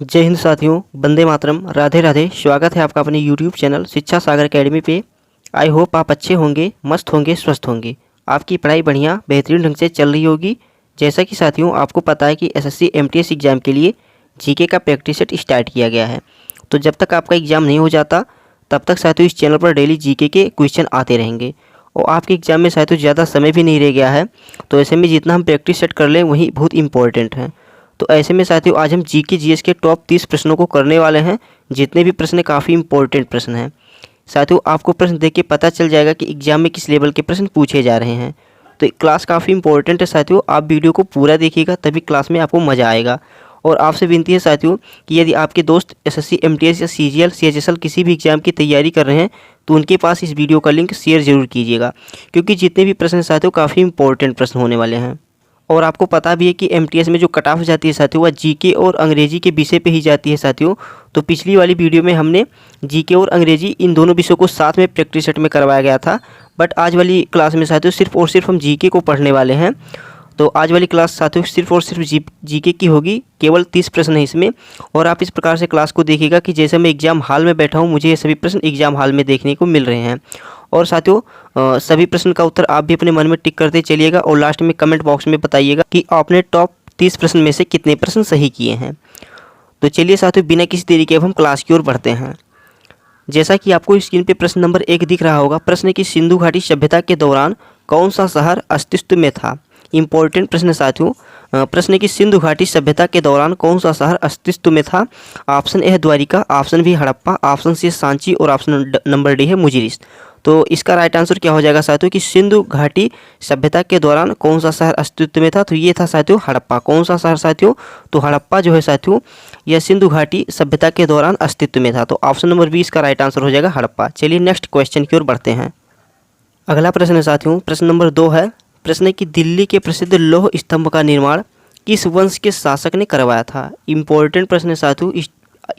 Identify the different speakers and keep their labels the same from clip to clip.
Speaker 1: जय हिंद साथियों, वंदे मातरम, राधे राधे। स्वागत है आपका अपने यूट्यूब चैनल शिक्षा सागर एकेडमी पे। आई होप आप अच्छे होंगे, मस्त होंगे, स्वस्थ होंगे। आपकी पढ़ाई बढ़िया बेहतरीन ढंग से चल रही होगी। जैसा कि साथियों आपको पता है कि एसएससी एमटीएस एग्ज़ाम के लिए जीके का प्रैक्टिस सेट स्टार्ट किया गया है। तो जब तक आपका एग्ज़ाम नहीं हो जाता तब तक साथियों इस चैनल पर डेली जीके के क्वेश्चन आते रहेंगे। और आपके एग्ज़ाम में साथियों ज़्यादा समय भी नहीं रह गया है, तो ऐसे में जितना हम प्रैक्टिस सेट कर लें वही बहुत इंपॉर्टेंट है। तो ऐसे में साथियों आज हम जीके जीएस के टॉप 30 प्रश्नों को करने वाले हैं। जितने भी प्रश्न काफ़ी इंपॉर्टेंट प्रश्न हैं। साथियों आपको प्रश्न देख के पता चल जाएगा कि एग्जाम में किस लेवल के प्रश्न पूछे जा रहे हैं। तो क्लास काफ़ी इंपॉर्टेंट है साथियों, आप वीडियो को पूरा देखिएगा तभी क्लास में आपको मज़ा आएगा। और आपसे विनती है साथियों कि यदि आपके दोस्त एसएससी एमटीएस या सीजीएल सीएचएसएल किसी भी एग्जाम की तैयारी कर रहे हैं तो उनके पास इस वीडियो का लिंक शेयर जरूर कीजिएगा, क्योंकि जितने भी प्रश्न साथियों काफ़ी इंपॉर्टेंट प्रश्न होने वाले हैं। और आपको पता भी है कि एमटीएस में जो कट ऑफ जाती है साथियों वह जीके और अंग्रेजी के विषय पे ही जाती है साथियों। तो पिछली वाली वीडियो में हमने जीके और अंग्रेजी इन दोनों विषयों को साथ में प्रैक्टिस सेट में करवाया गया था। बट आज वाली क्लास में साथियों सिर्फ और सिर्फ हम जीके को पढ़ने वाले हैं। तो आज वाली क्लास साथियों सिर्फ और सिर्फ जीके की होगी। केवल 30 प्रश्न है इसमें। और आप इस प्रकार से क्लास को देखिएगा कि जैसे मैं एग्जाम हॉल में बैठा हूँ मुझे ये सभी प्रश्न एग्जाम हॉल में देखने को मिल रहे हैं। और साथियों सभी प्रश्न का उत्तर आप भी अपने मन में टिक करते चलिएगा और लास्ट में कमेंट बॉक्स में बताइएगा कि आपने टॉप 30 प्रश्न में से कितने प्रश्न सही किए हैं। तो चलिए साथियों बिना किसी देरी के अब हम क्लास की ओर बढ़ते हैं। जैसा कि आपको स्क्रीन पे प्रश्न नंबर 1 दिख रहा होगा, प्रश्न की सिंधु घाटी सभ्यता के दौरान कौन सा शहर अस्तित्व में था। इंपॉर्टेंट प्रश्न साथियों, प्रश्न की सिंधु घाटी सभ्यता के दौरान कौन सा शहर अस्तित्व में था। ऑप्शन ए है Dwarka, option B Harappa, option C Sanchi और ऑप्शन नंबर डी है मुजिरिस। तो इसका राइट आंसर क्या हो जाएगा साथियों कि सिंधु घाटी सभ्यता के दौरान कौन सा शहर अस्तित्व में था। तो ये था साथियों हड़प्पा। कौन सा शहर साथियों, तो हड़प्पा जो है साथियों यह सिंधु घाटी सभ्यता के दौरान अस्तित्व में था। तो ऑप्शन नंबर बी इसका राइट आंसर हो जाएगा हड़प्पा। चलिए नेक्स्ट क्वेश्चन की ओर बढ़ते हैं। अगला प्रश्न है साथियों, प्रश्न नंबर 2 है। प्रश्न है कि दिल्ली के प्रसिद्ध लौह स्तंभ का निर्माण किस वंश के शासक ने करवाया था। इंपॉर्टेंट प्रश्न है साथियों,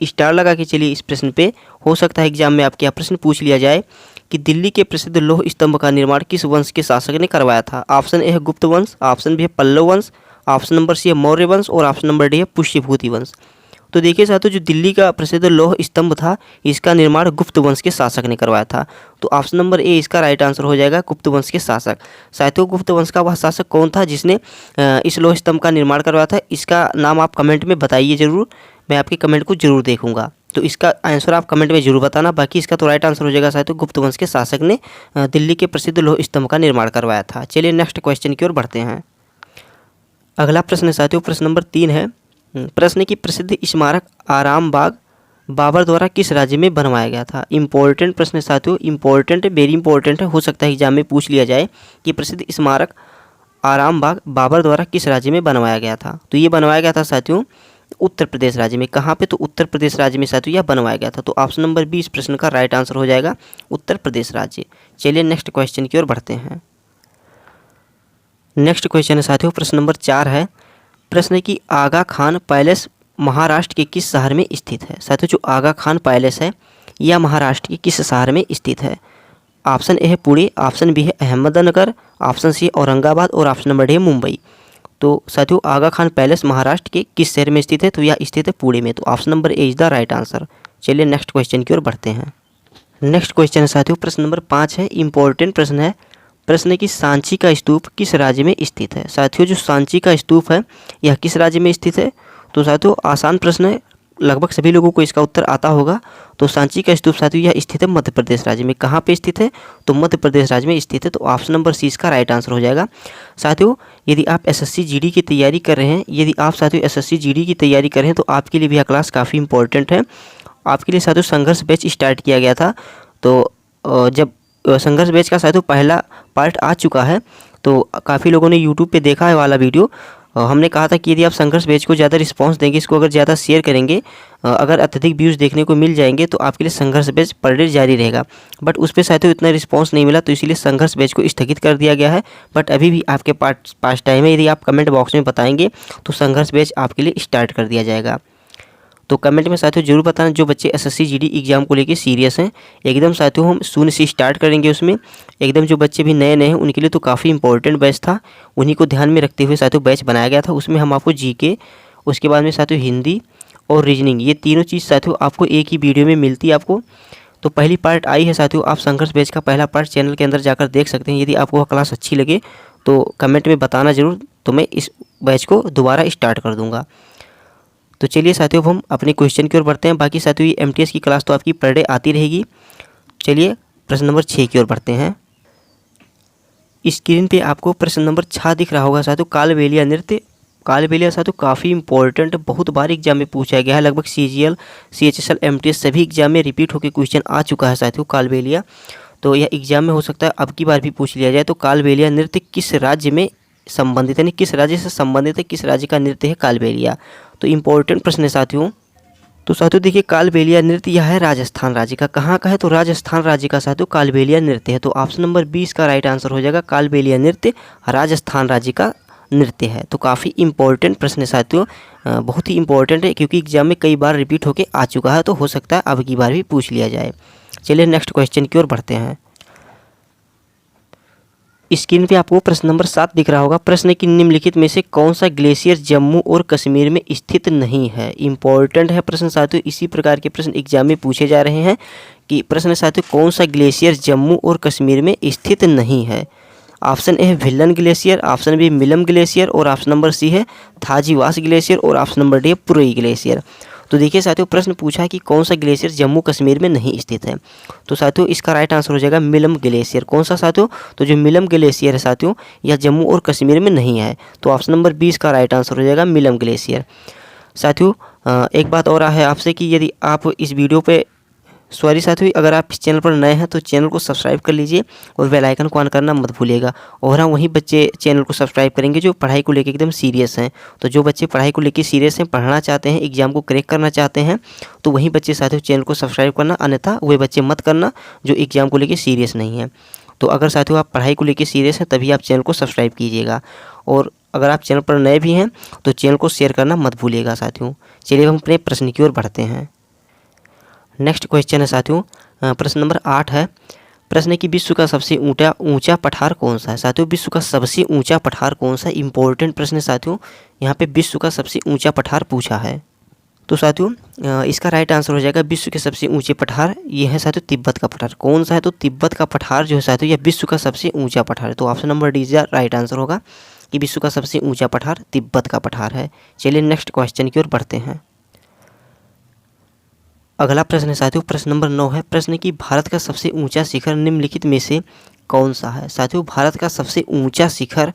Speaker 1: स्टार लगा के चलिए इस प्रश्न पे। हो सकता है एग्जाम में आपके यहाँ प्रश्न पूछ लिया जाए कि दिल्ली के प्रसिद्ध लौह स्तंभ का निर्माण किस वंश के शासक ने करवाया था। ऑप्शन ए है गुप्त वंश, ऑप्शन बी है पल्लव वंश, ऑप्शन नंबर सी है मौर्य वंश और ऑप्शन नंबर डी है पुष्यभूति वंश। तो देखिए साथियों जो दिल्ली का प्रसिद्ध लौह स्तंभ था इसका निर्माण गुप्त वंश के शासक ने करवाया था। तो ऑप्शन नंबर ए इसका राइट आंसर हो जाएगा गुप्त वंश के शासक। साथियों गुप्त वंश का वह शासक कौन था जिसने इस लौह स्तंभ का निर्माण करवाया था, इसका नाम आप कमेंट में बताइए ज़रूर। मैं आपके कमेंट को जरूर देखूंगा। तो इसका आंसर आप कमेंट में जरूर बताना। बाकी इसका तो राइट आंसर हो जाएगा साथियों गुप्त वंश के शासक ने दिल्ली के प्रसिद्ध लौह स्तंभ का निर्माण करवाया था। चलिए नेक्स्ट क्वेश्चन की ओर बढ़ते हैं। अगला प्रश्न है साथियों, प्रश्न नंबर 3 है। प्रश्न की प्रसिद्ध स्मारक आराम बाग बाबर द्वारा किस राज्य में बनवाया गया था। इंपॉर्टेंट प्रश्न है साथियों, इंपॉर्टेंट है, वेरी इंपॉर्टेंट है। हो सकता है एग्जाम में पूछ लिया जाए कि प्रसिद्ध स्मारक आराम बाग बाबर द्वारा किस राज्य में बनवाया गया था। तो ये बनवाया गया था साथियों उत्तर प्रदेश राज्य में। कहाँ पे, तो उत्तर प्रदेश राज्य में साथियों यह बनवाया गया था। तो ऑप्शन नंबर बी इस प्रश्न का राइट आंसर हो जाएगा उत्तर प्रदेश राज्य। चलिए नेक्स्ट क्वेश्चन की ओर बढ़ते हैं। नेक्स्ट क्वेश्चन है साथियों, प्रश्न नंबर 4 है। प्रश्न है कि आगा खान पैलेस महाराष्ट्र के किस शहर में स्थित है। साथियों जो आगा खान पैलेस है यह महाराष्ट्र के किस शहर में स्थित है। ऑप्शन ए है पुणे, ऑप्शन बी है अहमदनगर, ऑप्शन सी औरंगाबाद और ऑप्शन नंबर डी है मुंबई। तो साथियों आगा खान पैलेस महाराष्ट्र के किस शहर में स्थित है, तो यह स्थित है पुणे में। तो option number A is the right answer. चलिए नेक्स्ट क्वेश्चन की ओर बढ़ते हैं। नेक्स्ट क्वेश्चन है साथियों, प्रश्न नंबर 5 है। इंपॉर्टेंट प्रश्न है। प्रश्न है कि सांची का स्तूप किस राज्य में स्थित है। साथियों जो सांची का स्तूप है यह किस राज्य में स्थित है। तो साथियों आसान प्रश्न है, लगभग सभी लोगों को इसका उत्तर आता होगा। तो सांची का स्तूप साथियों यह स्थित है मध्य प्रदेश राज्य में। कहाँ पे स्थित है, तो मध्य प्रदेश राज्य में स्थित है। तो ऑप्शन नंबर सी इसका राइट आंसर हो जाएगा। साथियों यदि आप एसएससी जीडी की तैयारी कर रहे हैं, यदि आप साथियों एसएससी जीडी की तैयारी कर रहे हैं तो आपके लिए भी यह क्लास काफ़ी इंपॉर्टेंट है। आपके लिए साथियों संघर्ष बैच स्टार्ट किया गया था। तो जब संघर्ष बैच का साथियों पहला पार्ट आ चुका है तो काफ़ी लोगों ने यूट्यूब पे देखा है वाला वीडियो। हमने कहा था कि यदि आप संघर्ष बैच को ज़्यादा रिस्पांस देंगे, इसको अगर ज़्यादा शेयर करेंगे, अगर अत्यधिक व्यूज़ देखने को मिल जाएंगे तो आपके लिए संघर्ष बैच पर डे जारी रहेगा। बट उस पर साथियों इतना रिस्पांस नहीं मिला तो इसीलिए संघर्ष बैच को स्थगित कर दिया गया है। बट अभी भी आपके पास टाइम है, यदि आप कमेंट बॉक्स में बताएंगे तो संघर्ष बैच आपके लिए स्टार्ट कर दिया जाएगा। तो कमेंट में साथियों जरूर बताना जो बच्चे एसएससी जीडी एग्जाम को लेके सीरियस हैं। एकदम साथियों हम शून्य से स्टार्ट करेंगे उसमें। एकदम जो बच्चे भी नए नए हैं उनके लिए तो काफ़ी इंपॉर्टेंट बैच था, उन्हीं को ध्यान में रखते हुए साथियों बैच बनाया गया था। उसमें हम आपको जीके, उसके बाद में साथियों हिंदी और रीजनिंग, ये तीनों चीज़ साथियों आपको एक ही वीडियो में मिलती है आपको। तो पहली पार्ट आई है साथियों, आप संघर्ष बैच का पहला पार्ट चैनल के अंदर जाकर देख सकते हैं। यदि आपको वह क्लास अच्छी लगे तो कमेंट में बताना ज़रूर, तो मैं इस बैच को दोबारा स्टार्ट कर दूँगा। तो चलिए साथियों, अब हम अपने क्वेश्चन की ओर बढ़ते हैं। बाकी साथियों ये एमटीएस की क्लास तो आपकी पर डे आती रहेगी। चलिए प्रश्न नंबर 6 की ओर बढ़ते हैं। स्क्रीन पे आपको प्रश्न नंबर 6 दिख रहा होगा साथियों, कालबेलिया नृत्य। कालबेलिया साथियों काफ़ी इंपॉर्टेंट, बहुत बार एग्जाम में पूछा गया है। लगभग CGL, CHSL, MTS सभी एग्जाम में रिपीट होकर क्वेश्चन आ चुका है साथियों कालबेलिया। तो यह एग्जाम में हो सकता है अब की बार भी पूछ लिया जाए। तो कालबेलिया नृत्य किस राज्य में संबंधित है, यानी किस राज्य से संबंधित है, किस राज्य का नृत्य है कालबेलिया। तो इम्पोर्टेंट प्रश्न है साथियों। तो साथियों देखिए, कालबेलिया नृत्य यह है राजस्थान राज्य का। कहाँ का है, तो राजस्थान राज्य का साथियों कालबेलिया नृत्य है। तो ऑप्शन नंबर 20 का राइट आंसर हो जाएगा, कालबेलिया नृत्य राजस्थान राज्य का नृत्य है। तो काफ़ी इंपॉर्टेंट प्रश्न है साथियों, बहुत ही इंपॉर्टेंट है, क्योंकि एग्जाम में कई बार रिपीट होके आ चुका है। तो हो सकता है अब की बार भी पूछ लिया जाए। चलिए नेक्स्ट क्वेश्चन की ओर बढ़ते हैं। स्क्रीन पे आपको प्रश्न नंबर 7 दिख रहा होगा। प्रश्न है कि निम्नलिखित में से कौन सा ग्लेशियर जम्मू और कश्मीर में स्थित नहीं है। इंपॉर्टेंट है प्रश्न साथियों, इसी प्रकार के प्रश्न एग्जाम में पूछे जा रहे हैं। कि प्रश्न साथियों, कौन सा ग्लेशियर जम्मू और कश्मीर में स्थित नहीं है। ऑप्शन ए है विल्लन glacier, option B Milam glacier, और ऑप्शन नंबर सी है थाजीवास ग्लेशियर, और ऑप्शन नंबर डी है पुरई ग्लेशियर। तो देखिए साथियों, प्रश्न पूछा कि कौन सा ग्लेशियर जम्मू कश्मीर में नहीं स्थित है। तो साथियों इसका राइट आंसर हो जाएगा मिलम ग्लेशियर। कौन सा साथियों, तो जो मिलम ग्लेशियर है साथियों, यह जम्मू और कश्मीर में नहीं है। तो ऑप्शन नंबर 20 का राइट आंसर हो जाएगा मिलम ग्लेशियर। साथियों एक बात और है आपसे कि यदि आप इस वीडियो पे साथियों, अगर आप इस चैनल पर नए हैं तो चैनल को सब्सक्राइब कर लीजिए और बेल आइकन को ऑन करना मत भूलिएगा। और हाँ, वही बच्चे चैनल को सब्सक्राइब करेंगे जो पढ़ाई को लेकर एकदम सीरियस हैं। तो जो बच्चे पढ़ाई को लेकर सीरियस हैं, पढ़ना चाहते हैं, एग्जाम को क्रैक करना चाहते हैं, तो वही बच्चे साथियों चैनल को सब्सक्राइब करना, अन्यथा वे बच्चे मत करना जो एग्जाम को लेकर सीरियस नहीं है। तो अगर साथियों आप पढ़ाई को लेकर सीरियस हैं तभी आप चैनल को सब्सक्राइब कीजिएगा। और अगर आप चैनल पर नए भी हैं तो चैनल को शेयर करना मत भूलिएगा साथियों। चलिए हम अपने प्रश्न की ओर बढ़ते हैं। नेक्स्ट क्वेश्चन है साथियों, प्रश्न नंबर 8 है। प्रश्न है कि विश्व का सबसे ऊंचा पठार कौन सा है। साथियों विश्व का सबसे ऊंचा पठार कौन सा है, इंपॉर्टेंट प्रश्न है साथियों। यहाँ पे विश्व का सबसे ऊंचा पठार पूछा है। तो साथियों इसका राइट आंसर हो जाएगा विश्व के सबसे ऊंचे पठार, ये है साथियों तिब्बत का पठार। कौन सा है, तो तिब्बत का पठार जो है साथियों, यह विश्व का सबसे ऊंचा पठार है। तो option number D right answer होगा कि विश्व का सबसे ऊंचा पठार तिब्बत का पठार है। चलिए नेक्स्ट क्वेश्चन की ओर बढ़ते हैं। अगला प्रश्न है साथियों, प्रश्न नंबर 9 है। प्रश्न है कि भारत का सबसे ऊंचा शिखर निम्नलिखित में से कौन सा है। साथियों भारत का सबसे ऊंचा शिखर,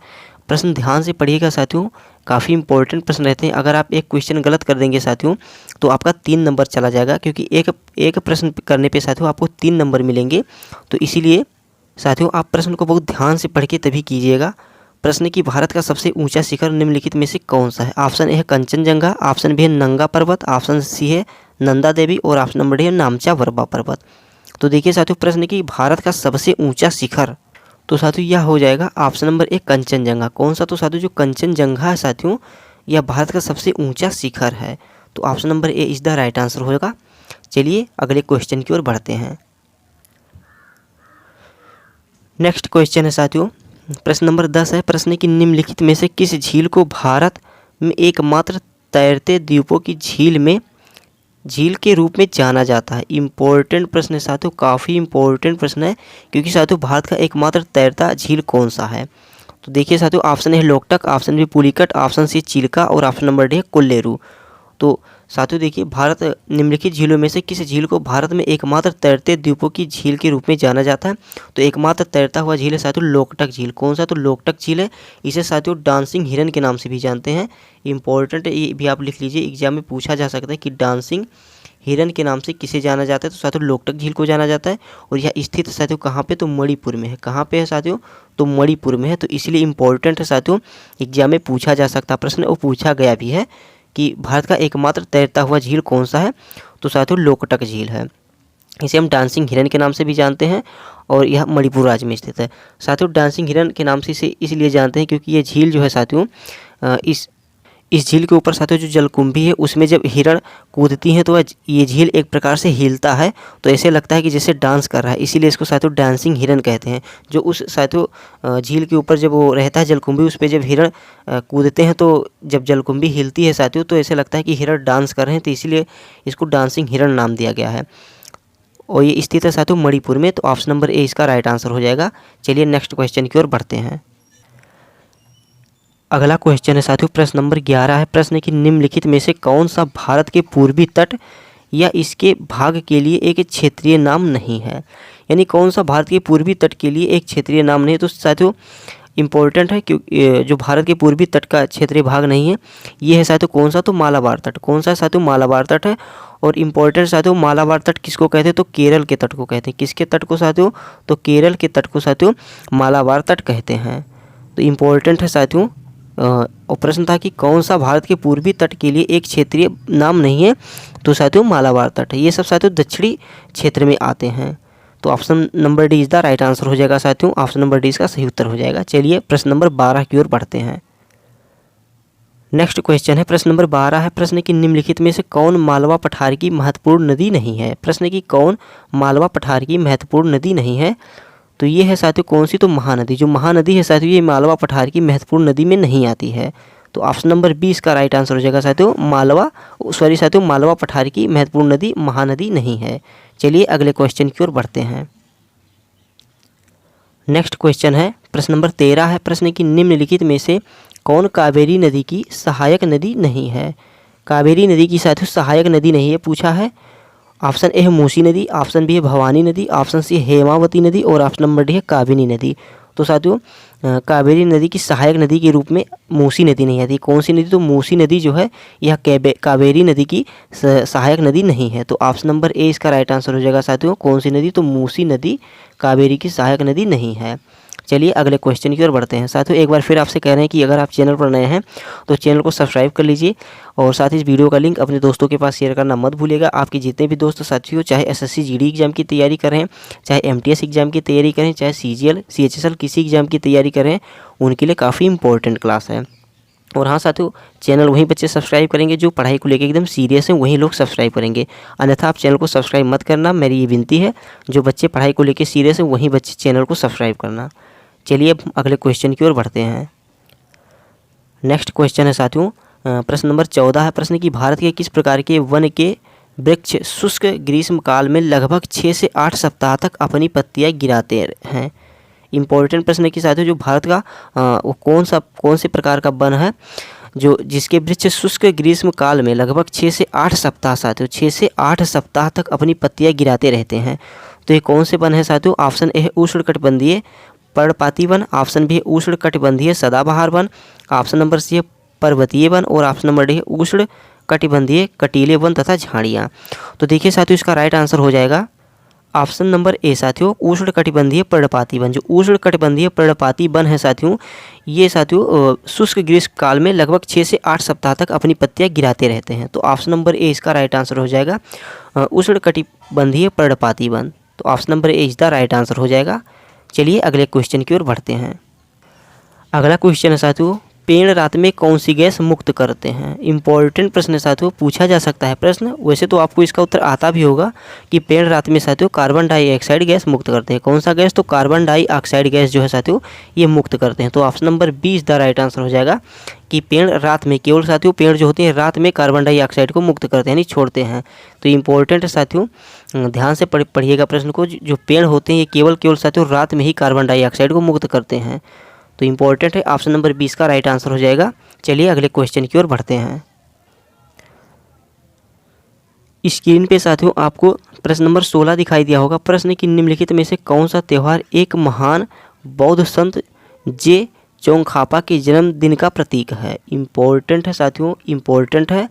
Speaker 1: प्रश्न ध्यान से पढ़िएगा साथियों, काफ़ी इंपॉर्टेंट प्रश्न रहते हैं। अगर आप एक क्वेश्चन गलत कर देंगे साथियों तो आपका 3 नंबर चला जाएगा, क्योंकि एक प्रश्न करने पे साथियों आपको 3 नंबर मिलेंगे। तो इसीलिए साथियों आप प्रश्न को बहुत ध्यान से पढ़ के तभी कीजिएगा। प्रश्न की भारत का सबसे ऊंचा शिखर निम्नलिखित में से कौन सा है। ऑप्शन ए है कंचनजंगा, ऑप्शन बी है नंगा पर्वत, ऑप्शन सी है नंदा देवी, और ऑप्शन नंबर डी है नामचा वर्बा पर्वत। तो देखिए साथियों, प्रश्न की भारत का सबसे ऊंचा शिखर, तो साथियों यह हो जाएगा ऑप्शन नंबर 1 कंचनजंगा। कौन सा, तो साथियों जो कंचनजंगा है साथियों, यह भारत का सबसे ऊंचा शिखर है। तो option number A is the right answer होगा। चलिए अगले क्वेश्चन की ओर बढ़ते हैं। नेक्स्ट क्वेश्चन है साथियों, प्रश्न नंबर 10 है। प्रश्न की निम्नलिखित में से किस झील को भारत में एकमात्र तैरते द्वीपों की झील के रूप में जाना जाता है। इंपॉर्टेंट प्रश्न है साथियों, काफ़ी इंपॉर्टेंट प्रश्न है, क्योंकि साथियों भारत का एकमात्र तैरता झील कौन सा है। तो देखिए साथियों, ऑप्शन है Loktak, option B Pulicat, option C Chilika, और ऑप्शन नंबर डी है कोल्लेरू। तो साथियों देखिए, भारत निम्नलिखित झीलों में से किस झील को भारत में एकमात्र तैरते द्वीपों की झील के रूप में जाना जाता है। तो एकमात्र तैरता हुआ झील है साथियों लोकटक झील। कौन सा, तो लोकटक झील है। इसे साथियों डांसिंग हिरन के नाम से भी जानते हैं। इंपॉर्टेंट ये भी आप लिख लीजिए, एग्जाम में पूछा जा सकता है कि डांसिंग हिरन के नाम से किसे जाना जाता है। तो साथियों लोकटक झील को जाना जाता है। और यह स्थित साथियों कहाँ पे, तो मणिपुर में है। कहाँ पे है साथियों, तो मणिपुर में है। तो इसलिए इंपॉर्टेंट है साथियों, एग्जाम में पूछा जा सकता प्रश्न, और पूछा गया भी है कि भारत का एकमात्र तैरता हुआ झील कौन सा है। तो साथियों लोकटक झील है। इसे हम डांसिंग हिरन के नाम से भी जानते हैं, और यह मणिपुर राज्य में स्थित है। साथियों डांसिंग हिरन के नाम से इसे इसलिए जानते हैं क्योंकि ये झील जो है साथियों इस झील के ऊपर साथियों जो जलकुंभी है उसमें जब हिरण कूदती हैं तो ये झील एक प्रकार से हिलता है, तो ऐसे लगता है कि जैसे डांस कर रहा है, इसीलिए इसको साथियों डांसिंग हिरन कहते हैं। जो उस साथियों झील के ऊपर जब वो रहता है जलकुंभी, उस पर जब हिरण कूदते हैं तो जब जलकुंभी हिलती है साथियों तो ऐसे लगता है कि हिरण डांस कर रहे हैं, तो इसीलिए इसको डांसिंग हिरन नाम दिया गया है। और ये स्थित है साथियों मणिपुर में, तो ऑप्शन नंबर ए इसका राइट आंसर हो जाएगा। चलिए नेक्स्ट क्वेश्चन की ओर बढ़ते हैं। अगला क्वेश्चन है साथियों प्रश्न नंबर 11 है। प्रश्न है कि निम्नलिखित में से कौन सा भारत के पूर्वी तट या इसके भाग के लिए एक क्षेत्रीय नाम नहीं है। यानी कौन सा भारत के पूर्वी तट के लिए एक क्षेत्रीय नाम नहीं है। तो साथियों इम्पोर्टेंट है क्योंकि जो भारत के पूर्वी तट का क्षेत्रीय भाग नहीं है ये है साथियों कौन सा, तो मालाबार तट। कौन सा साथियों, मालाबार तट है। और इम्पोर्टेंट साथियों मालाबार तट किसको कहते हैं, तो केरल के तट को कहते हैं। किसके तट को साथियों, तो केरल के तट को साथियों मालाबार तट कहते हैं। तो इम्पोर्टेंट है साथियों। और प्रश्न था कि कौन सा भारत के पूर्वी तट के लिए एक क्षेत्रीय नाम नहीं है, तो साथियों मालाबार तट है। ये सब साथियों दक्षिणी क्षेत्र में आते हैं। तो option number D is the right answer हो जाएगा साथियों। ऑप्शन नंबर डी इसका सही उत्तर हो जाएगा। चलिए प्रश्न नंबर 12 की ओर बढ़ते हैं। नेक्स्ट क्वेश्चन है प्रश्न नंबर 12 है। प्रश्न की निम्नलिखित में से कौन मालवा पठार की महत्वपूर्ण नदी नहीं है। प्रश्न की कौन मालवा पठार की महत्वपूर्ण नदी नहीं है। तो ये है साथियों कौन सी, तो महानदी। जो महानदी है साथियों ये मालवा पठार की महत्वपूर्ण नदी में नहीं आती है। तो ऑप्शन नंबर 20 का राइट आंसर हो जाएगा साथियों मालवा पठार की महत्वपूर्ण नदी महानदी नहीं है। चलिए अगले क्वेश्चन की ओर बढ़ते हैं। नेक्स्ट क्वेश्चन है प्रश्न नंबर 13 है। प्रश्न की निम्नलिखित में से कौन कावेरी नदी की सहायक नदी नहीं है। कावेरी नदी की साथियों सहायक नदी नहीं है पूछा है। ऑप्शन ए है मूसी नदी, ऑप्शन बी है भवानी नदी, ऑप्शन सी हेमावती नदी और ऑप्शन नंबर डी है काबिनी नदी। तो साथियों कावेरी नदी की सहायक नदी के रूप में मूसी नदी नहीं आती। कौन सी नदी, तो मूसी नदी जो है यह कावेरी नदी की सहायक नदी नहीं है। तो ऑप्शन नंबर ए इसका राइट आंसर हो जाएगा साथियों। कौन सी नदी, तो मूसी नदी कावेरी की सहायक नदी नहीं है। चलिए अगले क्वेश्चन की ओर बढ़ते हैं। साथियों एक बार फिर आपसे कह रहे हैं कि अगर आप चैनल पर नए हैं तो चैनल को सब्सक्राइब कर लीजिए और साथ ही इस वीडियो का लिंक अपने दोस्तों के पास शेयर करना मत भूलिएगा। आपके जितने भी दोस्त साथियों चाहे एसएससी जीडी एग्जाम की तैयारी कर रहे हैं, चाहे एमटीएस एग्जाम की तैयारी करें, चाहे सीजीएल सीएचएसएल किसी एग्जाम की तैयारी करें, उनके लिए काफ़ी इंपॉर्टेंट क्लास है। और हाँ साथियों चैनल वहीं बच्चे सब्सक्राइब करेंगे जो पढ़ाई को लेकर एकदम सीरियस हैं, वहीं लोग सब्सक्राइब करेंगे। अन्यथा आप चैनल को सब्सक्राइब मत करना, मेरी ये विनती है। जो बच्चे पढ़ाई को लेकर सीरियस हैं वहीं बच्चे चैनल को सब्सक्राइब करना। चलिए अब अगले क्वेश्चन की ओर बढ़ते हैं। नेक्स्ट क्वेश्चन है साथियों प्रश्न नंबर 14 है। प्रश्न की भारत के किस प्रकार के वन के वृक्ष शुष्क ग्रीष्म काल में लगभग 6 से 8 सप्ताह तक अपनी पत्तियां गिराते हैं। इम्पोर्टेंट प्रश्न है कि साथियों जो भारत का वो कौन से प्रकार का वन है जो जिसके वृक्ष शुष्क ग्रीष्म काल में लगभग 6 से 8 सप्ताह साथियों 6 से 8 सप्ताह तक अपनी पत्तियां गिराते रहते हैं। तो ये कौन से वन है साथियों। ऑप्शन ए है उष्णकटिबंधीय पर्णपाती वन, ऑप्शन बी है उष्णकटिबंधीय सदाबहार वन, ऑप्शन नंबर सी है पर्वतीय वन और ऑप्शन नंबर डी है उष्णकटिबंधीय कटीले वन तथा झाड़ियाँ। तो देखिए साथियों इसका राइट आंसर हो जाएगा ऑप्शन नंबर ए साथियों उष्णकटिबंधीय पर्णपाती वन। जो उष्णकटिबंधीय पर्णपाती वन है साथियों ये साथियों शुष्क ग्रीष्म काल में लगभग 6 से 8 सप्ताह तक अपनी पत्तियां गिराते रहते हैं। तो ऑप्शन नंबर ए इसका राइट आंसर हो जाएगा उष्णकटिबंधीय पर्णपाती वन। तो option number A is the right answer हो जाएगा। चलिए अगले क्वेश्चन की ओर बढ़ते हैं। अगला क्वेश्चन है साथियों पेड़ रात में कौन सी गैस मुक्त करते हैं। इंपॉर्टेंट प्रश्न है साथियों, पूछा जा सकता है प्रश्न। वैसे तो आपको इसका उत्तर आता भी होगा कि पेड़ रात में साथियों कार्बन डाइऑक्साइड गैस मुक्त करते हैं। कौन सा गैस, तो कार्बन डाइऑक्साइड गैस जो है साथियों ये मुक्त करते हैं। तो option number 20 the right answer हो जाएगा कि पेड़ रात में केवल साथियों पेड़ जो होते हैं रात में कार्बन डाइऑक्साइड को मुक्त करते हैं यानी छोड़ते हैं। तो इंपॉर्टेंट है साथियों, ध्यान से पढ़िएगा प्रश्न को। जो पेड़ होते हैं ये केवल साथियों रात में ही कार्बन डाइऑक्साइड को मुक्त करते हैं। तो इंपॉर्टेंट है ऑप्शन नंबर 20 का राइट आंसर हो जाएगा। चलिए अगले क्वेश्चन की ओर बढ़ते हैं। स्क्रीन पे साथियों आपको प्रश्न नंबर 16 दिखाई दिया होगा। प्रश्न की निम्नलिखित में से कौन सा त्यौहार एक महान बौद्ध संत जे चोंगखापा के जन्मदिन का प्रतीक है। इंपॉर्टेंट है साथियों, इंपॉर्टेंट है,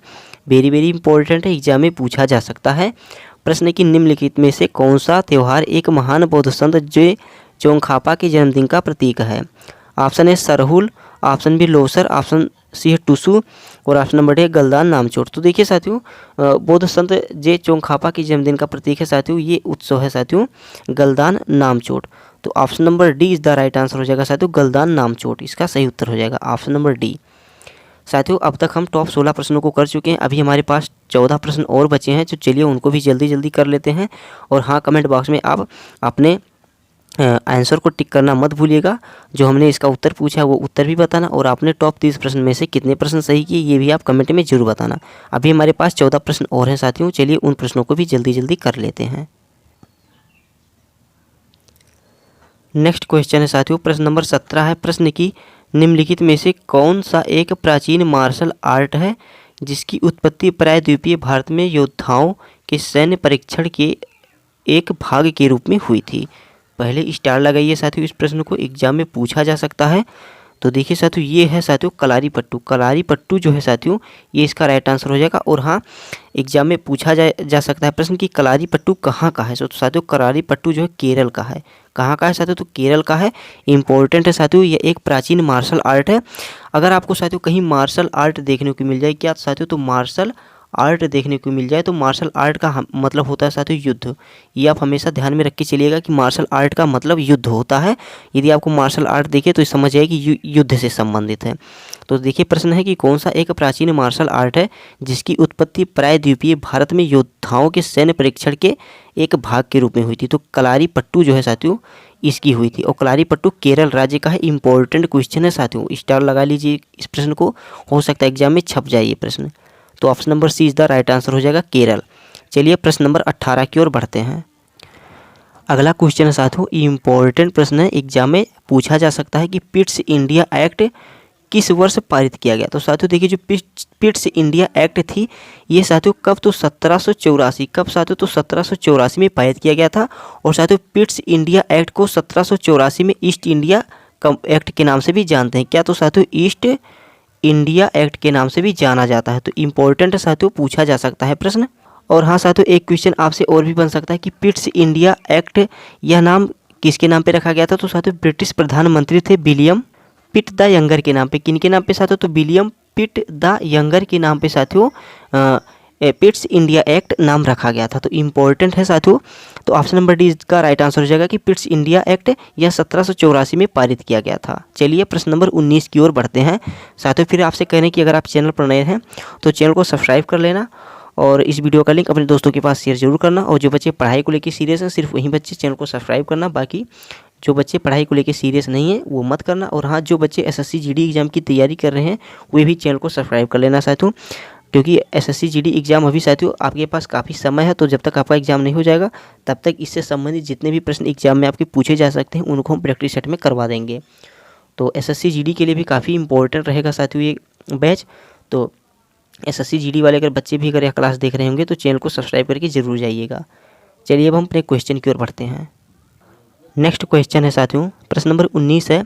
Speaker 1: वेरी वेरी इंपॉर्टेंट है, एग्जाम में पूछा जा सकता है। प्रश्न की निम्नलिखित में से कौन सा त्यौहार एक महान बौद्ध संत जे चोंगखापा के जन्मदिन का प्रतीक है। Option A Sarhul, option B Losar, option C है टुसु और ऑप्शन नंबर डी है गलदान नामचोट। तो देखिए साथियों बौद्ध संत जे चोंगखापा के जन्मदिन का प्रतीक है साथियों ये उत्सव है साथियों गलदान नामचोट। तो option number D is the right answer हो जाएगा साथियों गलदान नामचोट, इसका सही उत्तर हो जाएगा ऑप्शन नंबर डी। साथियों अब तक हम टॉप 16 प्रश्नों को कर चुके हैं। अभी हमारे पास 14 प्रश्न और बचे हैं, तो चलिए उनको भी जल्दी जल्दी कर लेते हैं। और हाँ, कमेंट बॉक्स में आप अपने आंसर को टिक करना मत भूलिएगा। जो हमने इसका उत्तर पूछा वो उत्तर भी बताना, और आपने टॉप 30 प्रश्न में से कितने प्रश्न सही किए ये भी आप कमेंट में जरूर बताना। अभी हमारे पास 14 प्रश्न और हैं साथियों, चलिए उन प्रश्नों को भी जल्दी जल्दी कर लेते हैं। नेक्स्ट क्वेश्चन है साथियों, प्रश्न नंबर 17 है। प्रश्न की निम्नलिखित में से कौन सा एक प्राचीन मार्शल आर्ट है जिसकी उत्पत्ति प्रायद्वीपीय भारत में योद्धाओं के सैन्य परीक्षण के एक भाग के रूप में हुई थी। पहले स्टार लगाइए साथियों, इस प्रश्न को एग्जाम में पूछा जा सकता है। तो देखिए साथियों, ये है साथियों कलारी पट्टू। कलारी पट्टू जो है साथियों, ये इसका राइट आंसर हो जाएगा। और हाँ, एग्जाम में पूछा जा सकता है प्रश्न कि कलारी पट्टू कहाँ का है। तो साथियों कलारी पट्टू जो है केरल का है। कहाँ का है साथियों? तो केरल का है। इंपॉर्टेंट है साथियों, ये एक प्राचीन मार्शल आर्ट है। अगर आपको साथियों कहीं मार्शल आर्ट देखने को मिल जाए क्या साथियों, तो मार्शल आर्ट देखने को मिल जाए तो मार्शल आर्ट का मतलब होता है साथियों युद्ध। ये आप हमेशा ध्यान में रख के चलिएगा कि मार्शल आर्ट का मतलब युद्ध होता है। यदि आपको मार्शल आर्ट देखे तो समझ जाए कि युद्ध से संबंधित है। तो देखिए प्रश्न है कि कौन सा एक प्राचीन मार्शल आर्ट है जिसकी उत्पत्ति प्रायद्वीपीय भारत में योद्धाओं के सैन्य परीक्षण के एक भाग के रूप में हुई थी। तो कलारी पट्टू जो है साथियों इसकी हुई थी, और कलारी पट्टू केरल राज्य का है। इंपॉर्टेंट क्वेश्चन है साथियों, स्टार लगा लीजिए इस प्रश्न को, हो सकता है एग्जाम में छप जाए ये प्रश्न। तो option number C is the right answer हो जाएगा केरल। चलिए प्रश्न नंबर 18 की ओर बढ़ते हैं। अगला क्वेश्चन है साथियों, इंपॉर्टेंट प्रश्न है, एग्जाम में पूछा जा सकता है कि पिट्स इंडिया एक्ट किस वर्ष पारित किया गया। तो साथियों देखिए जो पिट्स इंडिया एक्ट थी ये साथियों कब, तो 1784। कब साथियों? तो 1784 में पारित किया गया था। और साथियों पिट्स इंडिया एक्ट को 1784 में ईस्ट इंडिया एक्ट के नाम से भी जानते हैं। क्या? तो साथियों ईस्ट इंडिया एक्ट के नाम से भी जाना जाता है। तो इम्पोर्टेंट है साथियों, पूछा जा सकता है प्रश्न। और हाँ साथियों एक क्वेश्चन आपसे और भी बन सकता है कि पिट्स इंडिया एक्ट यह नाम किसके नाम पे रखा गया था। तो साथियों ब्रिटिश प्रधानमंत्री थे विलियम पिट द यंगर के नाम पे। किनके नाम पे साथियों? तो विलियम पिट द यंगर के नाम पे साथियों पिट्स इंडिया एक्ट नाम रखा गया था। तो इम्पोर्टेंट है साथियों। तो ऑप्शन नंबर डी का राइट आंसर हो जाएगा कि पिट्स इंडिया एक्ट यह 1784 में पारित किया गया था। चलिए प्रश्न नंबर 19 की ओर बढ़ते हैं। साथियों फिर आपसे कहने कि अगर आप चैनल पर नए हैं तो चैनल को सब्सक्राइब कर लेना, और इस वीडियो का लिंक अपने दोस्तों के पास शेयर जरूर करना। और जो बच्चे पढ़ाई को लेकर सीरियस हैं सिर्फ वही बच्चे चैनल को सब्सक्राइब करना, बाकी जो बच्चे पढ़ाई को लेकर सीरियस नहीं है वो मत करना। और हाँ, जो बच्चे एसएससी जीडी एग्जाम की तैयारी कर रहे हैं वे भी चैनल को सब्सक्राइब कर लेना साथियों, क्योंकि एसएससी जीडी एग्जाम अभी साथियों आपके पास काफ़ी समय है। तो जब तक आपका एग्जाम नहीं हो जाएगा तब तक इससे संबंधित जितने भी प्रश्न एग्जाम में आपके पूछे जा सकते हैं उनको हम प्रैक्टिस सेट में करवा देंगे। तो एसएससी जीडी के लिए भी काफ़ी इंपॉर्टेंट रहेगा साथियों ये बैच। तो एसएससी जीडी वाले अगर बच्चे भी अगर यह क्लास देख रहे होंगे तो चैनल को सब्सक्राइब करके जरूर जाइएगा। चलिए अब हम अपने क्वेश्चन की ओर बढ़ते हैं। नेक्स्ट क्वेश्चन है साथियों, प्रश्न नंबर 19 है।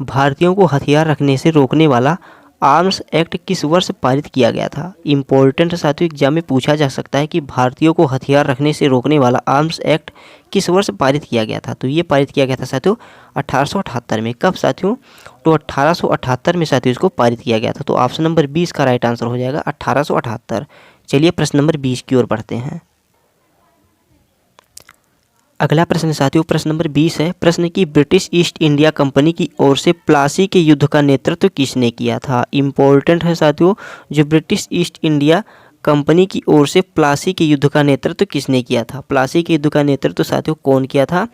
Speaker 1: भारतीयों को हथियार रखने से रोकने वाला आर्म्स एक्ट किस वर्ष पारित किया गया था। इंपॉर्टेंट साथियों, एग्जाम में पूछा जा सकता है कि भारतीयों को हथियार रखने से रोकने वाला आर्म्स एक्ट किस वर्ष पारित किया गया था। तो ये पारित किया गया था साथियों 1878 में। कब साथियों? तो 1878 में साथियों इसको पारित किया गया था। तो ऑप्शन नंबर 20 का राइट आंसर हो जाएगा 1878। चलिए प्रश्न नंबर 20 की ओर बढ़ते हैं। अगला प्रश्न साथियों प्रश्न नंबर 20 है। प्रश्न की ब्रिटिश ईस्ट इंडिया कंपनी की ओर से प्लासी के युद्ध का नेतृत्व किसने किया था। इंपॉर्टेंट है साथियों, जो ब्रिटिश ईस्ट इंडिया कंपनी की ओर से प्लासी के युद्ध का नेतृत्व किसने किया था। प्लासी के युद्ध का नेतृत्व साथियों कौन किया था?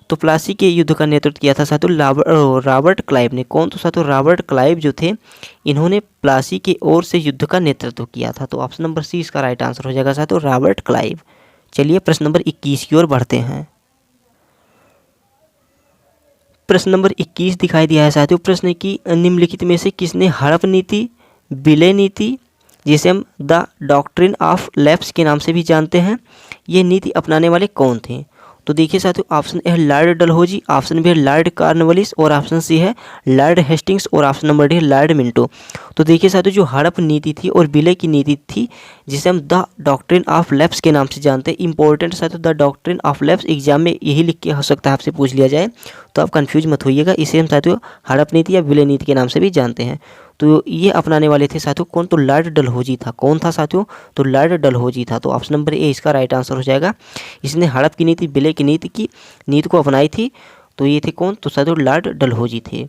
Speaker 1: तो प्लासी के युद्ध का नेतृत्व किया था साथियों रॉबर्ट क्लाइव ने। कौन? तो साथियों रॉबर्ट क्लाइव जो थे इन्होंने प्लासी की ओर से युद्ध का नेतृत्व किया था। तो ऑप्शन नंबर सी इसका राइट आंसर हो जाएगा साथियों रॉबर्ट क्लाइव। चलिए प्रश्न नंबर 21 की ओर बढ़ते हैं। प्रश्न नंबर 21 दिखाई दिया है साथियों। प्रश्न की निम्नलिखित में से किसने हड़प नीति, विलय नीति, जिसे हम द डॉक्ट्रिन ऑफ लैप्स के नाम से भी जानते हैं, ये नीति अपनाने वाले कौन थे। तो देखिए साथियों ऑप्शन ए है लॉर्ड डलहौजी, ऑप्शन बी है लॉर्ड कॉर्नवालिस, और ऑप्शन सी है लॉर्ड हेस्टिंग्स, और ऑप्शन नंबर डी है लॉर्ड मिंटो। तो देखिए साथियों जो हड़प नीति थी और विलय की नीति थी जिसे हम द डॉक्ट्रिन ऑफ लैप्स के नाम से जानते हैं। इंपॉर्टेंट साथियों the doctrine of lapse exam में यही लिख के हो सकता है आपसे पूछ लिया जाए, तो आप कंफ्यूज मत होइएगा। इसे हम साथियों हड़प नीति या विलय नीति के नाम से भी जानते हैं। तो ये अपनाने वाले थे साथियों कौन? तो लॉर्ड डलहौजी था। कौन था साथियों? तो लॉर्ड डलहौजी था। तो ऑप्शन नंबर ए इसका राइट आंसर हो जाएगा। इसने हड़प की नीति, विलय की नीति को अपनाई थी। तो ये थे कौन? तो साथियों लॉर्ड डलहौजी थे।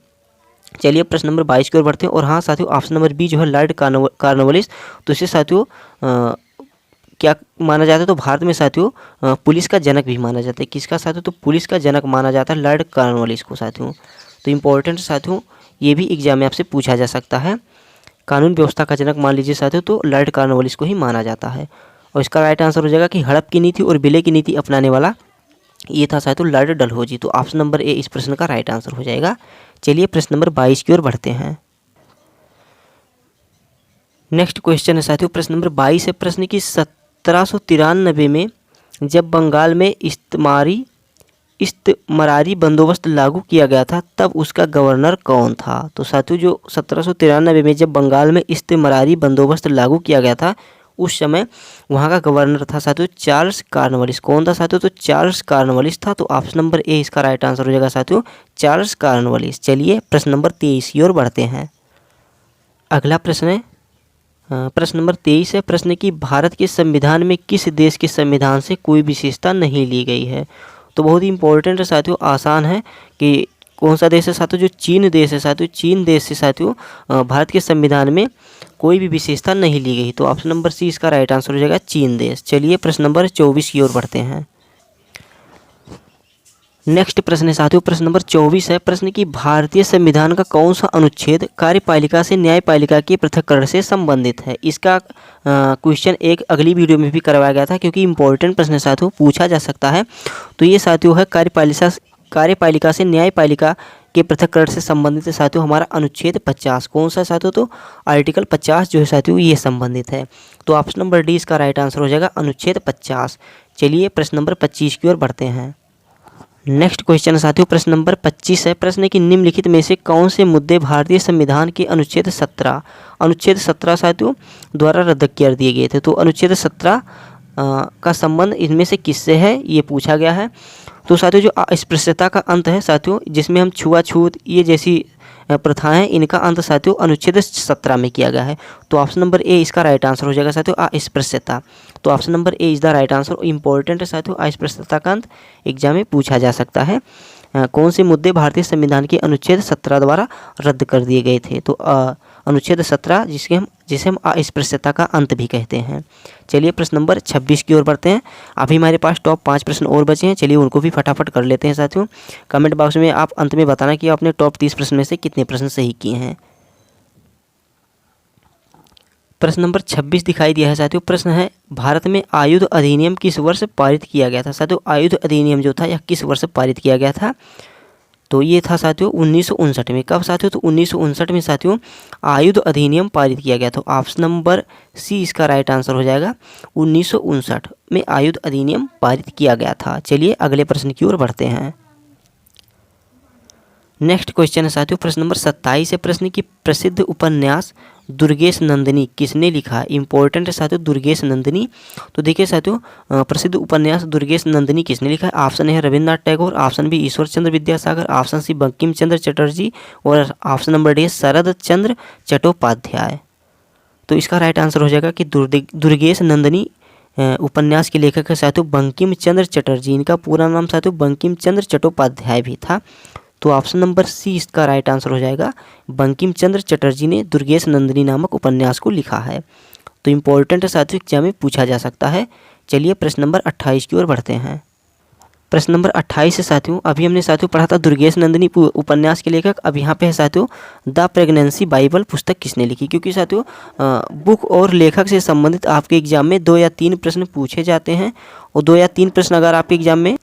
Speaker 1: चलिए प्रश्न नंबर 22 की ओर बढ़ते हैं। और हाँ साथियों, ऑप्शन नंबर बी जो है लॉर्ड कॉर्नवालिस, तो इसे साथियों क्या माना जाता है, तो भारत में साथियों पुलिस का जनक भी माना जाता है। किसका साथियों, तो पुलिस का जनक माना जाता है लॉर्ड कॉर्नवालिस को साथियों। तो इम्पोर्टेंट साथियों, ये भी एग्जाम में आपसे पूछा जा सकता है। कानून व्यवस्था का जनक मान लीजिए साथियों, तो लॉर्ड कॉर्नवालिस को ही माना जाता है। और इसका राइट आंसर हो जाएगा कि हड़प की नीति और विलय की नीति अपनाने वाला ये था साथियों लॉर्ड डलहौजी। तो ऑप्शन नंबर ए इस प्रश्न का राइट आंसर हो जाएगा। चलिए प्रश्न नंबर 22 की ओर बढ़ते हैं। नेक्स्ट क्वेश्चन है साथियों, प्रश्न नंबर 22 है। प्रश्न की 1793 में जब बंगाल में इस्तमारी बंदोबस्त लागू किया गया था, तब उसका गवर्नर कौन था। तो साथियों जो 1793 में जब बंगाल में इस्तमारी बंदोबस्त लागू किया गया था, उस समय वहाँ का गवर्नर था साथियों चार्ल्स कॉर्नवालिस। कौन था साथियों, तो चार्ल्स कॉर्नवालिस था। तो ऑप्शन नंबर ए इसका राइट आंसर हो जाएगा साथियों चार्ल्स कॉर्नवालिस। चलिए प्रश्न नंबर 23 की ओर बढ़ते हैं। अगला प्रश्न है प्रश्न नंबर 23 है। प्रश्न की भारत के संविधान में किस देश के संविधान से कोई विशेषता नहीं ली गई है। तो बहुत ही इंपॉर्टेंट है साथियों, आसान है कि कौन सा देश है साथियों, जो चीन देश है साथियों। चीन देश से साथियों भारत के संविधान में कोई भी विशेषता नहीं ली गई। तो ऑप्शन नंबर सी इसका राइट आंसर हो जाएगा चीन देश। चलिए प्रश्न नंबर 24 की ओर बढ़ते हैं। नेक्स्ट प्रश्न है साथियों, प्रश्न नंबर 24 है। प्रश्न की भारतीय संविधान का कौन सा अनुच्छेद कार्यपालिका से न्यायपालिका के पृथक्करण से संबंधित है। इसका क्वेश्चन एक अगली वीडियो में भी करवाया गया था, क्योंकि इंपॉर्टेंट प्रश्न साथियों पूछा जा सकता है। तो ये साथियों है कार्यपालिका से न्यायपालिका के पृथक्करण से संबंधित है साथियों हमारा अनुच्छेद 50। कौन सा साथियों, तो आर्टिकल 50 जो है साथियों ये संबंधित है। तो ऑप्शन नंबर डी इसका राइट आंसर हो जाएगा अनुच्छेद 50। चलिए प्रश्न नंबर 25 की ओर बढ़ते हैं। नेक्स्ट क्वेश्चन है साथियों, प्रश्न नंबर 25 है। प्रश्न की निम्नलिखित में से कौन से मुद्दे भारतीय संविधान के अनुच्छेद 17 साथियों द्वारा रद्द कर दिए गए थे। तो अनुच्छेद 17 का संबंध इनमें से किससे है, ये पूछा गया है। तो साथियों जो अस्पृश्यता का अंत है साथियों, जिसमें हम छुआछूत ये जैसी प्रथाएं, इनका अंत साथियों अनुच्छेद 17 में किया गया है। तो ऑप्शन नंबर ए इसका राइट आंसर हो जाएगा साथियों अस्पृश्यता। तो option number A is the right answer. Important है साथियों, अस्पृश्यता का अंत एग्जाम में पूछा जा सकता है। कौन से मुद्दे भारतीय संविधान के अनुच्छेद 17 द्वारा रद्द कर दिए गए थे। तो अनुच्छेद 17 जिसे हम अस्पृश्यता का अंत भी कहते हैं। चलिए प्रश्न नंबर 26 की ओर बढ़ते हैं। अभी हमारे पास टॉप 5 प्रश्न और बचे हैं, चलिए उनको भी फटाफट कर लेते हैं साथियों। कमेंट बॉक्स में आप अंत में बताना कि आपने टॉप 30 प्रश्न में से कितने प्रश्न सही किए हैं। प्रश्न नंबर 26 दिखाई दिया है साथियों। प्रश्न है भारत में आयुध अधिनियम किस वर्ष पारित किया गया था। साथियों आयुध अधिनियम जो था यह किस वर्ष पारित किया गया था। तो ये था साथियों 1959 में। कब साथियों, तो 1959 में साथियों आयुध अधिनियम पारित किया गया। तो ऑप्शन नंबर सी इसका राइट आंसर हो जाएगा 1959 में आयुध अधिनियम पारित किया गया था। चलिए अगले प्रश्न की ओर बढ़ते हैं। नेक्स्ट क्वेश्चन है साथियों, प्रश्न नंबर 27 है। प्रश्न की प्रसिद्ध उपन्यास दुर्गेश नंदिनी किसने लिखा है। इंपॉर्टेंट है साथियों दुर्गेश नंदिनी। तो देखिए साथियों प्रसिद्ध उपन्यास दुर्गेश नंदिनी किसने लिखा है। ऑप्शन है Rabindranath Tagore, option B Ishwar Chandra Vidyasagar, option C Bankim Chandra Chatterjee और ऑप्शन नंबर डी शरद चंद्र चट्टोपाध्याय। तो इसका राइट आंसर हो जाएगा कि दुर्गेश नंदिनी उपन्यास के लेखक है साथियों बंकिम चंद्र चटर्जी। इनका पूरा नाम साथियों बंकिम चंद्र चट्टोपाध्याय भी था। तो ऑप्शन नंबर सी इसका राइट आंसर हो जाएगा बंकिम चंद्र चटर्जी ने दुर्गेश नंदिनी नामक उपन्यास को लिखा है। तो इम्पोर्टेंट है साथियों एग्जाम में पूछा जा सकता है। चलिए प्रश्न नंबर 28 की ओर बढ़ते हैं। प्रश्न नंबर 28 है साथियों, अभी हमने साथियों पढ़ा था दुर्गेश नंदिनी उपन्यास के लेखक। अब यहाँ पे है साथियों द प्रेगनेंसी बाइबल पुस्तक किसने लिखी। क्योंकि साथियों बुक और लेखक से संबंधित आपके एग्जाम में 2 या 3 प्रश्न पूछे जाते हैं। और 2 या 3 प्रश्न अगर आपके एग्जाम में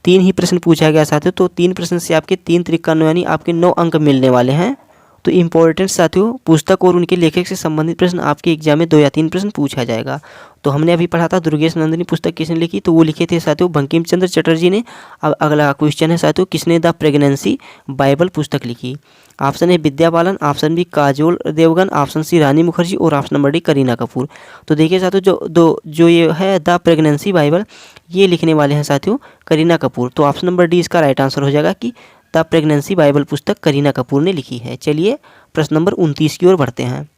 Speaker 1: 3 ही प्रश्न पूछा गया साथियों, तो 3 प्रश्न से आपके 3 त्रिका 9 यानी आपके 9 अंक मिलने वाले हैं। तो इम्पोर्टेंट साथियों पुस्तक और उनके लेखक से संबंधित प्रश्न आपके एग्जाम में 2 या 3 प्रश्न पूछा जाएगा। तो हमने अभी पढ़ा था दुर्गेश नंदिनी पुस्तक किसने लिखी, तो वो लिखे थे साथियों बंकिम चंद्र चटर्जी ने। अब अगला क्वेश्चन है साथियों किसने द प्रेगनेंसी बाइबल पुस्तक लिखी। ऑप्शन है Vidya Balan, option B Kajol Devgn, option C Rani Mukherjee और option number D Kareena Kapoor. तो देखिए साथियों जो ये है द प्रेगनेंसी बाइबल ये लिखने वाले हैं साथियों करीना कपूर। तो ऑप्शन नंबर डी इसका राइट आंसर हो जाएगा कि द प्रेगनेंसी बाइबल पुस्तक करीना कपूर ने लिखी है। चलिए प्रश्न नंबर 29 की ओर बढ़ते हैं।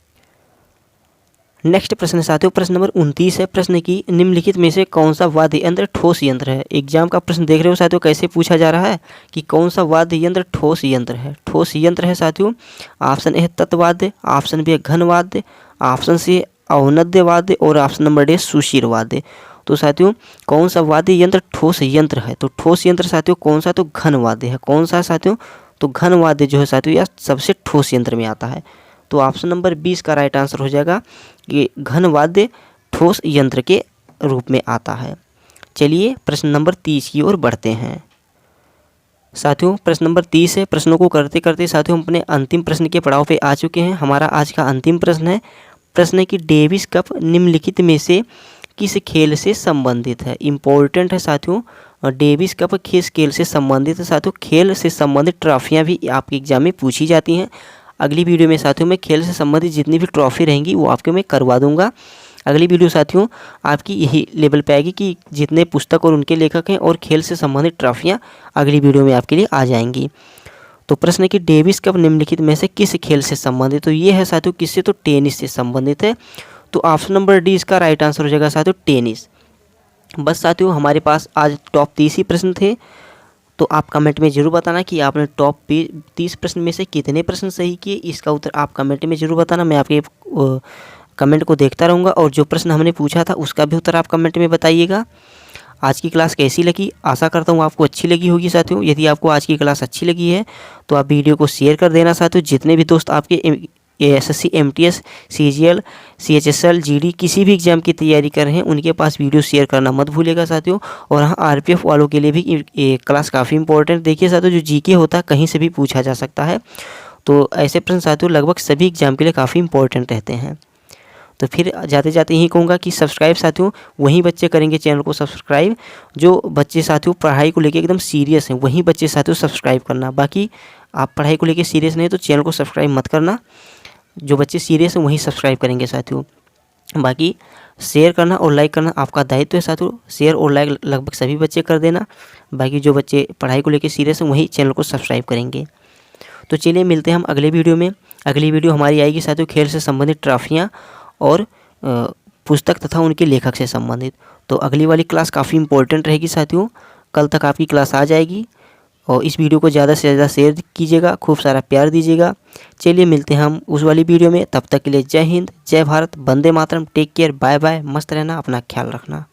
Speaker 1: नेक्स्ट प्रश्न साथियों, प्रश्न नंबर 29 है। प्रश्न की निम्नलिखित में से कौन सा वाद्य यंत्र ठोस यंत्र है। एग्जाम का प्रश्न देख रहे हो साथियों, कैसे पूछा जा रहा है कि कौन सा वाद्य यंत्र ठोस यंत्र है। ठोस यंत्र है साथियों, ऑप्शन ए तत्वाद्य, ऑप्शन बी घन वाद्य, ऑप्शन सी अवनद्य वाद्य और ऑप्शन नंबर डी सुशिर वाद्य। तो साथियों कौन सा वाद्य यंत्र ठोस यंत्र है, तो ठोस यंत्र साथियों कौन सा, तो घन वाद्य है। कौन सा साथियों, तो घन वाद्य जो है साथियों यह सबसे ठोस यंत्र में आता है। तो ऑप्शन नंबर 20 का राइट आंसर हो जाएगा कि घन वाद्य ठोस यंत्र के रूप में आता है। चलिए प्रश्न नंबर 30 की ओर बढ़ते हैं साथियों। प्रश्न नंबर 30 है। प्रश्नों को करते करते साथियों हम अपने अंतिम प्रश्न के पड़ाव पे आ चुके हैं। हमारा आज का अंतिम प्रश्न है। प्रश्न की डेविस कप निम्नलिखित में से किस खेल से संबंधित है। इम्पोर्टेंट है साथियों, डेविस कप किस खेल से संबंधित है। साथियों खेल से संबंधित ट्रॉफियाँ भी आपके एग्जाम में पूछी जाती हैं। अगली वीडियो में साथियों मैं खेल से संबंधित जितनी भी ट्रॉफी रहेंगी वो आपको मैं करवा दूंगा। अगली वीडियो साथियों आपकी यही लेवल पे आएगी कि जितने पुस्तक और उनके लेखक हैं और खेल से संबंधित ट्रॉफियाँ अगली वीडियो में आपके लिए आ जाएंगी। तो प्रश्न की डेविस कप निम्नलिखित में से किस खेल से संबंधित, तो ये है साथियों किससे, तो टेनिस से संबंधित है। तो ऑप्शन नंबर डी इसका राइट आंसर हो जाएगा साथियों टेनिस। बस साथियों हमारे पास आज टॉप 30 ही प्रश्न थे। तो आप कमेंट में ज़रूर बताना कि आपने टॉप 30 प्रश्न में से कितने प्रश्न सही किए। इसका उत्तर आप कमेंट में ज़रूर बताना, मैं आपके कमेंट को देखता रहूँगा और जो प्रश्न हमने पूछा था उसका भी उत्तर आप कमेंट में बताइएगा। आज की क्लास कैसी लगी, आशा करता हूँ आपको अच्छी लगी होगी साथियों। यदि आपको आज की क्लास अच्छी लगी है तो आप वीडियो को शेयर कर देना साथियों। जितने भी दोस्त आपके SSC, MTS, CGL, CHSL, GD किसी भी एग्जाम की तैयारी कर रहे हैं उनके पास वीडियो शेयर करना मत भूलिएगा साथियों। और हाँ आरपीएफ वालों के लिए भी ये क्लास काफ़ी इंपॉर्टेंट। देखिए साथियों जो जीके होता है कहीं से भी पूछा जा सकता है, तो ऐसे प्रश्न साथियों लगभग सभी एग्जाम के लिए काफ़ी इंपॉर्टेंट रहते हैं। तो फिर जाते जाते यही कहूँगा कि सब्सक्राइब साथियों वही बच्चे करेंगे चैनल को सब्सक्राइब जो बच्चे साथियों पढ़ाई को लेकर एकदम सीरियस हैं, वही बच्चे साथियों सब्सक्राइब करना। बाकी आप पढ़ाई को लेकर सीरियस नहीं तो चैनल को सब्सक्राइब मत करना। जो बच्चे सीरियस हैं वही सब्सक्राइब करेंगे साथियों। बाकी शेयर करना और लाइक करना आपका दायित्व है साथियों। शेयर और लाइक लगभग सभी बच्चे कर देना। बाकी जो बच्चे पढ़ाई को लेकर सीरियस हैं वही चैनल को सब्सक्राइब करेंगे। तो चलिए मिलते हैं हम अगले वीडियो में। अगली वीडियो हमारी आएगी साथियों खेल से संबंधित ट्रॉफियाँ और पुस्तक तथा उनके लेखक से संबंधित। तो अगली वाली क्लास काफ़ी इंपॉर्टेंट रहेगी साथियों। कल तक आपकी क्लास आ जाएगी और इस वीडियो को ज़्यादा से ज़्यादा शेयर कीजिएगा, खूब सारा प्यार दीजिएगा। चलिए मिलते हैं हम उस वाली वीडियो में। तब तक के लिए जय हिंद, जय Bharat, Vande Mataram, take care, bye bye. मस्त रहना, अपना ख्याल रखना।